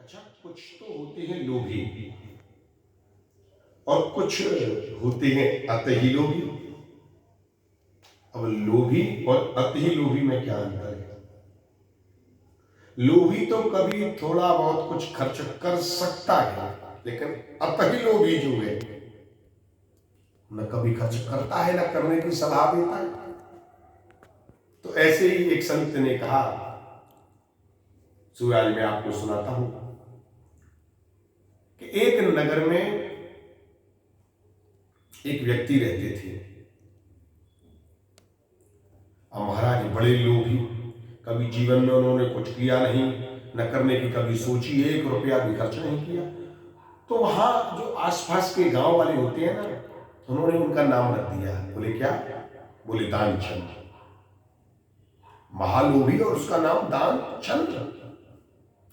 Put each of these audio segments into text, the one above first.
अच्छा, कुछ तो होते हैं लोभी और कुछ होते हैं अतही लोभी। अब लोभी और अतही लोभी में क्या अंतर है? लोभी तो कभी थोड़ा बहुत कुछ खर्च कर सकता है, लेकिन अतही लोभी जो है न कभी खर्च करता है, न करने की सलाह देता है। तो ऐसे ही एक संत ने कहा, सो आज मैं आपको सुनाता हूं कि एक नगर में एक व्यक्ति रहते थे। अब महाराज बड़े लोभी, कभी जीवन में उन्होंने कुछ किया नहीं, न करने की कभी सोची, 1 रुपया भी खर्च नहीं किया। तो वहां जो आसपास के गांव वाले होते हैं ना, उन्होंने उनका नाम रख दिया। बोले क्या? बोले दानचंद। महालोभी और उसका नाम दानचंद।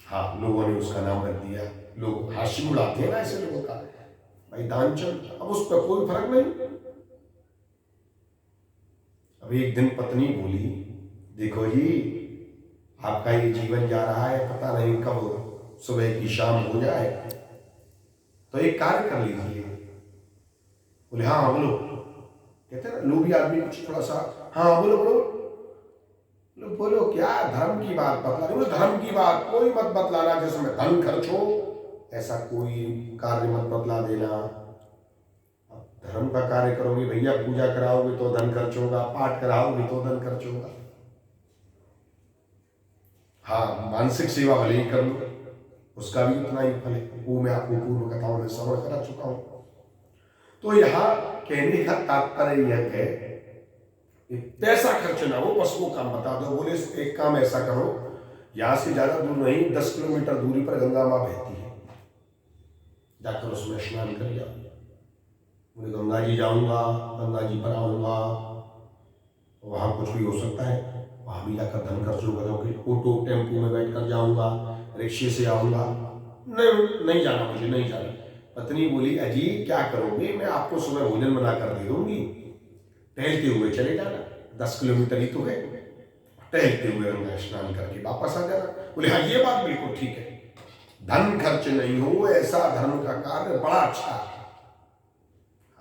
हाँ, लोगों ने उसका नाम रख दिया। लोग हास्य उड़ाते हैं ना ऐसे लोगों का, भाई दानचंद। अब उस पर कोई फर्क नहीं। अब एक दिन पत्नी बोली, देखो जी, आपका ये जीवन जा रहा है, पता नहीं कब सुबह की शाम हो जाए, तो एक कार्य कर लीजिए। बोले हाँ बोलो। कहते हैं ना लोभी आदमी कुछ थोड़ा सा, हाँ बोलो बोलो। बोलो बोलो क्या धर्म की बात बतला रहे? बोले धर्म की बात कोई मत बतलाना जिसमें धन खर्च हो, ऐसा कोई कार्य मत बतला देना। धर्म का कार्य करोगे भैया, पूजा कराओगे तो धन खर्च होगा, पाठ कराओगे तो धन खर्च होगा। हाँ, मानसिक सेवा भले ही कर लो, उसका भी उतना ही फल है। वो मैं आपको पूर्व कथाओं में श्रवण करा चुका हूं। तो यहाँ कहने का तात्पर्य यह है कि पैसा खर्च ना हो, बस वो काम बता दो। बोले एक काम ऐसा करो, यहां से ज्यादा दूर नहीं, 10 किलोमीटर दूरी पर गंगा माँ बहती है, जाकर उसमें स्नान कर जाओ। बोले गंगा जी जाऊंगा, गंगा जी पर आऊंगा, वहां कुछ भी हो सकता है, वहां भी जाकर धन खर्च होगा, ऑटो टेम्पो में बैठ कर जाऊंगा, रिक्शे से आऊंगा। नहीं नहीं जाना, मुझे नहीं जाना। पत्नी बोली अजी क्या करोगे, मैं आपको सुबह भोजन बना कर दे दूंगी, टहलते हुए चले जाना, 10 किलोमीटर ही तो है, टहलते हुए गंगा स्नान करके वापस आ जाना। बोले हाँ ये बात बिल्कुल ठीक है, धन खर्च नहीं हो, ऐसा धर्म का कार्य बड़ा अच्छा है।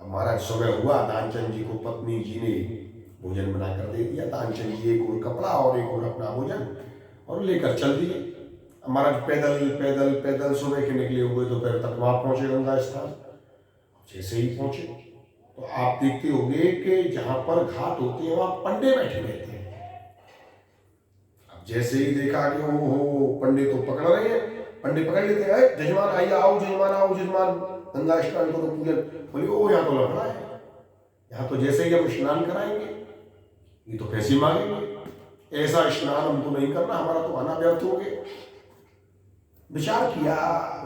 हमारा सुबह हुआ, दानचंद जी को पत्नी जी ने भोजन बनाकर दे दिया। दानचंद जी एक और कपड़ा और एक और अपना भोजन और लेकर चल दिए। हमारा पैदल पैदल पैदल सुबह के निकले हुए दोपहर तक वहां पहुंचे गंगा स्थान। जैसे ही पहुंचे तो आप देखते होंगे कि जहां पर घाट होते हैं वहां पंडे बैठे रहते हैं। अब जैसे ही देखा कि ओ पंडे तो पकड़ रहे हैं, पंडे पकड़ लेते हैं, जजमान आइए, आओ जजमान, आओ जजमान, गंगा स्नान करो, पूजन। बोले ओ यहाँ तो लफड़ा है, यहाँ तो जैसे ही हम स्नान कराएंगे ये तो पैसे मांगेंगे, ऐसा स्नान हमको नहीं करना, हमारा तो आना व्यर्थ हो गया। विचार किया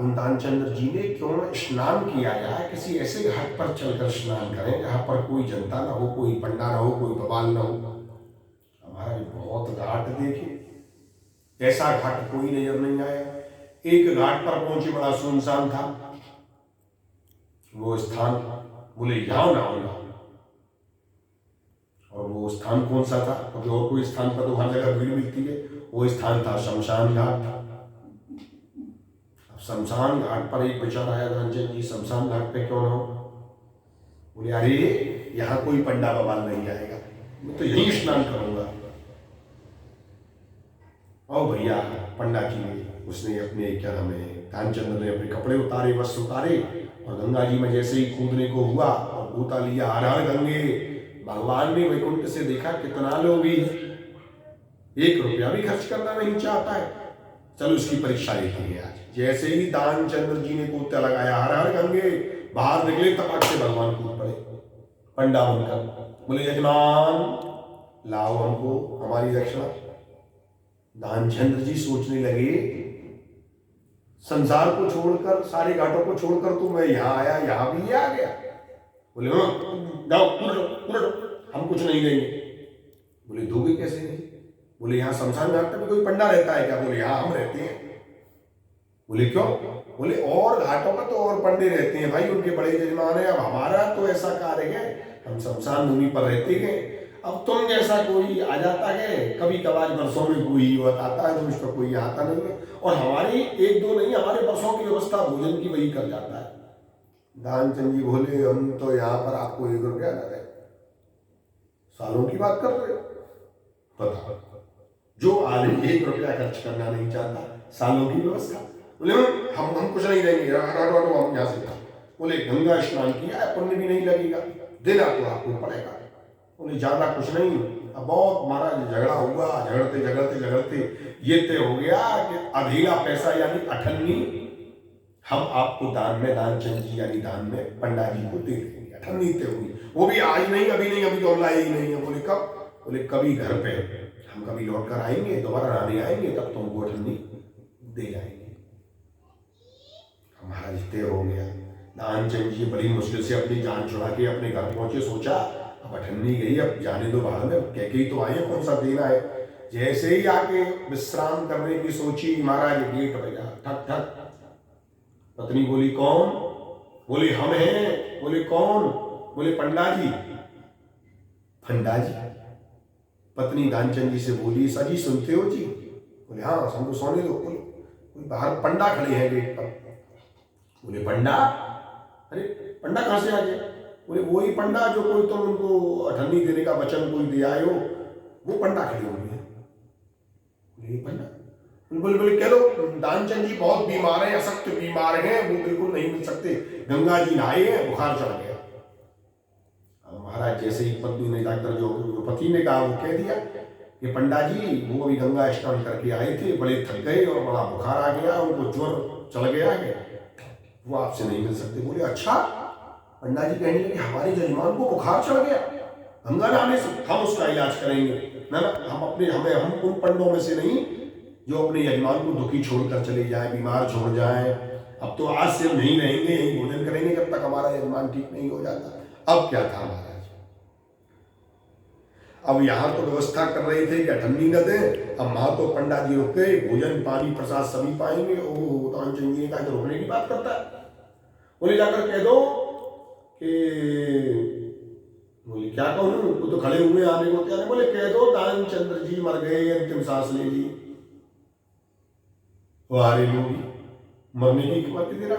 उन दानचंद्र जी ने, क्यों न स्नान किया जाए, किसी ऐसे घाट पर चलकर स्नान करें जहां पर कोई जनता ना हो, कोई पंडा ना हो, कोई बवाल ना हो। हमारा बहुत घाट देखे, ऐसा घाट कोई नजर नहीं आया। एक घाट पर पहुंचे, बड़ा सुनसान था वो स्थान। बोले यहाँ ना होना, और वो स्थान कौन सा था? क्योंकि और कोई स्थान पर तो हर जगह भीड़ मिलती है, वो स्थान था शमशान घाट। अब शमशान घाट पर एक विचार आया, दानचंद जी शमशान घाट पे क्यों ना हो? बोले अरे यहाँ कोई पंडा बवाल नहीं आएगा, मैं तो यही स्नान करूंगा। और भैया पंडा जी उसने अपने क्या नाम है, दानचंद्र ने अपने कपड़े उतारे, वस्त्र उतारे, और गंगा जी में जैसे ही कूदने को हुआ और गोता लिया, हर हर गंगे। भगवान ने वैकुंठ से देखा कितना लोभी है, 1 रुपया भी खर्च करना नहीं चाहता है। चलो उसकी परीक्षा लेती है आज। जैसे ही दानचंद्र जी ने गोता लगाया, हर हर गंगे, बाहर निकले, तपक से भगवान कूद पड़े पंडा बनकर। बोले यजमान लाओ हमको हमारी दक्षिणा। दानचंद्र जी सोचने लगे, संसार को छोड़कर, सारे घाटों को छोड़कर तो मैं यहाँ आया, यहाँ भी ये आ गया। बोले जाओ उलटो, हम कुछ नहीं देंगे। बोले दोगे कैसे नहीं? बोले यहाँ शमशान घाट में भी कोई पंडा रहता है क्या? बोले यहाँ हम रहते हैं। बोले क्यों? बोले और घाटों पर तो और पंडे रहते हैं भाई, उनके बड़े यजमान है। अब हमारा तो ऐसा कार्य है, हम शमशान भूमि पर रहते हैं, अब तुम जैसा कोई आ जाता है, कभी कभार वर्षों में कोई आता है, तो उसका कोई आता नहीं है। और हमारी एक दो नहीं, हमारे वर्षों की व्यवस्था भोजन की वही कर जाता है। दानचंद जी बोले हम तो यहाँ पर आपको 1 रुपया न दें, सालों की बात कर रहे हो। पता जो आदमी 1 रुपया खर्च करना नहीं चाहता, सालों की व्यवस्था। बोले हम कुछ नहीं देंगे, हम यहाँ से। बोले गंगा स्नान किया, पुण्य भी नहीं लगेगा, देना तो आपको पड़ेगा। बोले ज्यादा कुछ नहीं। अब बहुत महाराज झगड़ा हुआ, झगड़ते झगड़ते झगड़ते ये तय हो गया कि अधेला पैसा यानी 98 हम आपको दान में, दानचंद जी यानी दान में पंडा जी को दे देंगे। 98 तय हुई, वो भी आज नहीं, अभी नहीं, अभी तो हम लाए ही नहीं है। बोले कब? बोले कभी घर पे हम कभी लौट कर आएंगे, दोबारा आने आएंगे, तब तुमको 98 दे जाएंगे। महाराज तय हो गया। दानचंद जी बड़ी मुश्किल से अपनी जान छुड़ा के अपने घर पहुंचे। सोचा अब 98 गई, अब जाने दो बाहर में, कह के ही तो आए, कौन सा देना है। जैसे ही आके विश्राम करने की सोची, महाराज गेट बजा, ठक ठक। पत्नी बोली कौन? बोले हम हैं। बोले कौन? बोले पंडा जी। पंडा जी? पत्नी दानचंद जी से बोली सजी सुनते हो जी? बोले हाँ, हमको सोने दो। बोले बाहर पंडा खड़े हैं गेट पर। बोले पंडा? अरे पंडा कहाँ से आ गया? बोले वही पंडा जो कोई तुम उनको 98 देने का वचन कोई दे आए हो, वो पंडा खड़े होंगे। बोले पंडा? बोले कह दो दानचंद जी बहुत बीमार हैं, अशक्त बीमार हैं, वो बिल्कुल नहीं मिल सकते, गंगा जी नहाए हैं, बुखार चढ़ गया। महाराज जैसे ही पत्नी ने डॉक्टर जो पति ने कहा वो कह दिया कि पंडा जी वो अभी गंगा स्नान करके आए थे, बड़े थक गए और बड़ा बुखार आ गया, उनको ज्वर चढ़ गया है, वो आपसे नहीं मिल सकते। बोले अच्छा? पंडा जी कहने लगे हमारे जजमान को बुखार चढ़ गया, गंगा नहाने से हम उसका इलाज करेंगे ना, हम उन पंडों में से नहीं जो अपने यजमान को दुखी छोड़कर चले जाए, बीमार छोड़ जाए। अब तो आज से नहीं रहेंगे, यही भोजन करेंगे जब तक हमारा यजमान ठीक नहीं हो जाता। अब क्या था महाराज, अब यहाँ तो व्यवस्था कर रहे थे कि 98 न दें, अब वहां तो पंडा जी रुक गए, भोजन पानी प्रसाद सभी पाएंगे। ओ दानचंद जी का तो रुकने की बात करता है। बोले जाकर कह दो कि, बोले क्या कहूँ, वो तो खड़े हुए आने को तैयार। बोले कह दो दानचंद्र जी मर गए, अंतिम सांस ले ली। वारे लोग मरने की खबर दे रहा।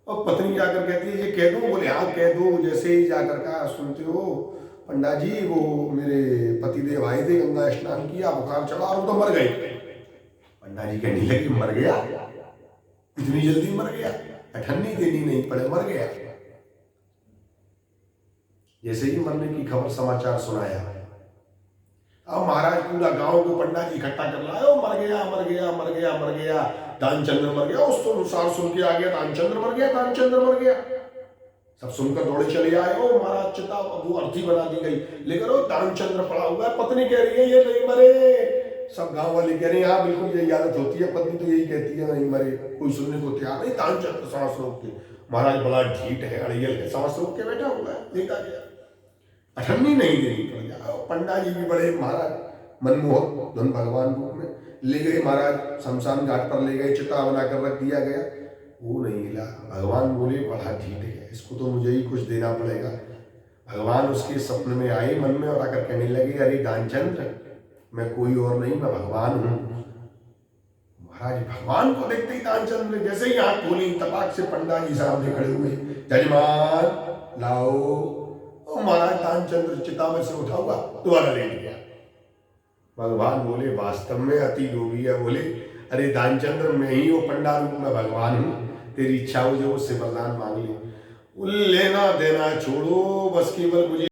और पत्नी जाकर कहती है ये कह दूं? बोले हाँ कह दो। जैसे ही जाकर कहा सुनते हो पंडा जी वो मेरे पतिदेव आए थे, गंगा स्नान किया, बुखार चढ़ा और वो तो मर गए। पंडा जी कहने लगे मर गया? इतनी जल्दी मर गया? 98 देनी नहीं पड़े, मर गया। जैसे ही मरने की खबर समाचार सुनाया, अब महाराज पूरा गांव को पंडा जी इकट्ठा कर लाए, मर गया मर गया मर गया मर गया, दानचंद्र मर गया। उस अनुसार सुन के आ गया दानचंद्र मर गया, दानचंद्र मर गया। सब सुनकर दौड़े चले आए। ओ महाराज चिता वो अर्थी बना दी गई, लेकिन वो दानचंद्र पड़ा हुआ है। पत्नी कह रही है ये नहीं मरे। सब गांव वाले कह रहे हैं हाँ बिल्कुल यही हालत होती है, पत्नी तो यही कहती है नहीं मरे, कोई सुनने को तैयार नहीं। दानचंद्र सांस रोक के, महाराज बड़ा ढीठ है, अड़ियल है, सांस रोक के बैठा हुआ है, देखा गया 98 नहीं देनी पड़ गया। पंडा जी भी बड़े महाराज मनमोहक धन भगवान रूप में ले गए, महाराज शमशान घाट पर ले गए, चिता बनाकर रख दिया गया, वो नहीं मिला। भगवान बोले बड़ा ढीठ है, इसको तो मुझे ही कुछ देना पड़ेगा। भगवान उसके स्वप्न में आए मन में और आकर कहने लगे अरे दानचंद्र मैं कोई और नहीं, मैं भगवान हूँ। महाराज भगवान को देखते ही दानचंद्र जैसे ही आंख खोली, तपाक से पंडा जी सामने खड़े हुए, जजमान लाओ। महाराज दानचंद्र चिता में से उठा हुआ दोबारा लेट गया। भगवान बोले वास्तव में अति योगी है। बोले अरे दानचंद्र मैं ही वो पंडा रूप में भगवान हूँ, तेरी इच्छा हो जो उससे वरदान मांग ले। लेना देना छोड़ो, बस केवल मुझे